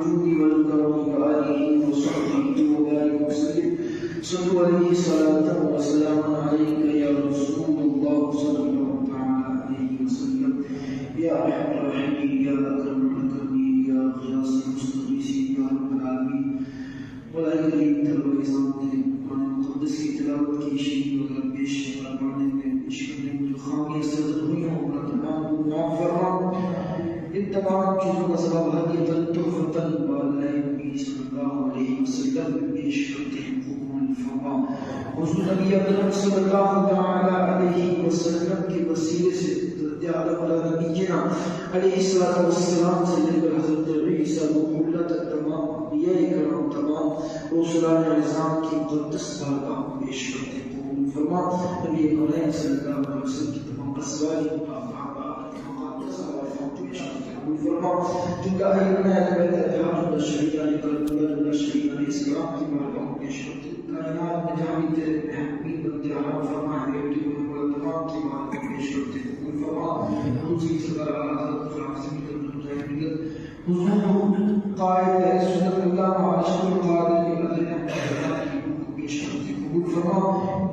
الجود والكرم وآله وصحبه وبارك وسلم. صلوا عليه صلاة وسلاما عليك يا رسول الله صلى الله تعالى عليه وسلم. يا أرحم الراحمين يا أكرم الأكرمين يا غياث المستغيثين يا رب العالمين. مولا کریم تربیت نے قرآن مقدس کی تلاوت کی شہید وغیرہ پیش فرمانے میں پیش کرنے میں جو خامیاں صدر ہوئی ہوں اپنا تمام کو معاف فرما. ان تمام چیزوں کا سبب ہدیۃ تحفۃ باللہ نبی صلی اللہ علیہ وسلم پیش کرتے ہیں. قبول فرما. حضور نبی اکرم صلی اللہ تعالی علیہ وسلم کے وسیلے سے نبینا علیہ الصلوۃ والسلام سے لے کر حضرت عیسیٰ روح اللہ تک تمام انبیاء کرام تمام رسولان نظام کی مقدس بارگاہ میں پیش کرتے ہیں. قبول فرما. نبی کریم صلی اللہ علیہ وسلم کی تمام اسواری فرما. جن کا ائمہ اہل بیت اطہار الشہیدان کربلا الشہیدان اسلام کی بارگاہ میں پیش کرتے ہیں. کائنات میں جہاں بھی تیرے محبوب بندے آرام فرما ہے بیٹی کو تمام کی بارگاہ میں پیش کرتے ہیں. دوسری سرکار حضرت فرانسیسی حضور قائد ہے سنت اللہ عاشق القادر کے بدلے کو پیش کرتے ہیں. قبول فرما.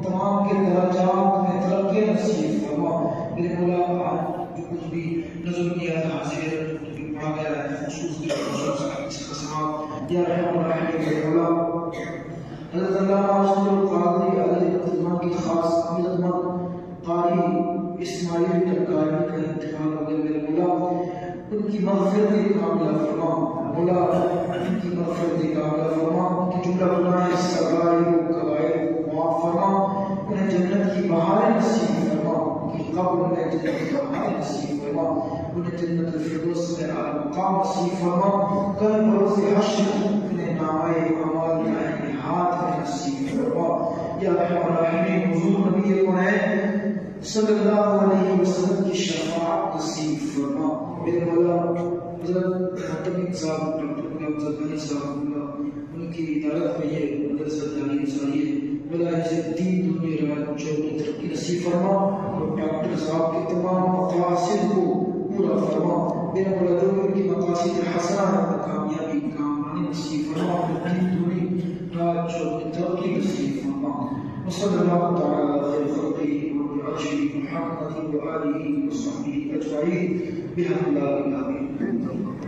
تمام کے درجات میں ترقی نصیب فرما. میرے مولا جو کچھ بھی نظر کیا تھا حاضر بھی پڑھا گیا ہے خصوص کی اس کا ثواب یا رحم الرحیم کے مولا حضرت اللہ عاشق القادر علیہ السلام کی خاص عظمت قاری اسماعیل ترکاری کا انتقال ہو گیا. میرے مولا ان کی مغفرت کاملہ فرما. مولا ان کی مغفرت کاملہ فرما. ان کی جملہ گناہ صغائر و کبائر کو معاف فرما. انہیں جنت کی بہاریں نصیب فرما. ان کی قبر میں جنت کی بہاریں نصیب فرما. انہیں جنت الفردوس میں اعلی مقام نصیب فرما. کل بروز حشر انہیں نامۂ اعمال دائیں ہاتھ میں نصیب فرما. یا رحم الراحمین حضور نبی کونین صلی اللہ علیہ وسلم کی شفاعت نصیب فرما. میرے مولا حضرت حتمی صاحب ڈاکٹر غلام زبانی صاحب ان کی عدالت میں یہ مدرسہ تعلیم جاری ہے. مولا اسے دین دنیا روایت چوکی ترقی نصیب فرما اور ڈاکٹر صاحب کے تمام مقاصد کو پورا فرما. میرے مولا جو ان کی مقاصد حسنہ ہے کامیابی کامرانی نصیب فرما. دین دنیا رات چوکی ترقی نصیب فرما. وصلی اللہ تعالی علیہ خلقہ محمد وآلہ وصحبہ اجمعین بحق لا الہ الا اللہ.